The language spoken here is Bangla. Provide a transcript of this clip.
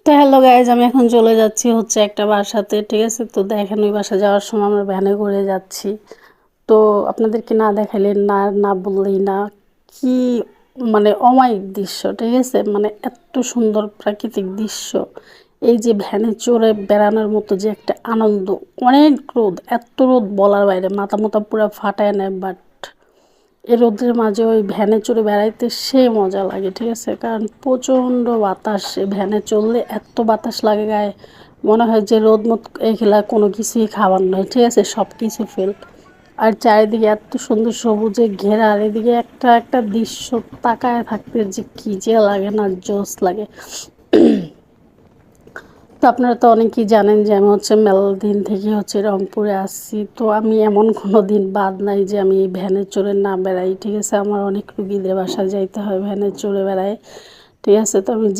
তো হ্যালো গাইজ, আমি এখন চলে যাচ্ছি হচ্ছে একটা বাসাতে, ঠিক আছে? তো দেখেন ওই বাসা যাওয়ার সময় আমরা ভ্যানে করে যাচ্ছি। তো আপনাদেরকে না দেখাইলে না না বললেই না, কি মানে অমায়িক দৃশ্য, ঠিক আছে? মানে এত সুন্দর প্রাকৃতিক দৃশ্য, এই যে ভ্যানে চড়ে বেড়ানোর মতো যে একটা আনন্দ। অনেক রোদ, এত রোদ বলার বাইরে, মাথা মাথা পুরো ফাটায় নেয়। বাট এই রোদের মাঝে ওই ভ্যানে চড়ে বেড়াইতে সে মজা লাগে, ঠিক আছে? কারণ প্রচণ্ড বাতাস, ভ্যানে চললে এত বাতাস লাগে গায়ে, মনে হয় যে রোদ মত এগুলা কোনো কিছুই খাবার নয়, ঠিক আছে? সব কিছু ফেল। আর চারিদিকে এত সুন্দর সবুজে ঘেরা, আর এদিকে একটা একটা দৃশ্য তাকায় থাকতে যে কি যে লাগে না, জোস লাগে। তো আপনারা তো অনেকেই জানেন যে আমি হচ্ছে মেলা দিন থেকে হচ্ছে রংপুরে আসছি। তো আমি এমন কোনো দিন বাদ নাই যে আমি ভ্যানে চড়ে না বেড়াই, ঠিক আছে? আমার অনেক রুগীদের বাসায় যাইতে হয়, ভ্যানে চড়ে বেড়াই, ঠিক আছে? তো আমি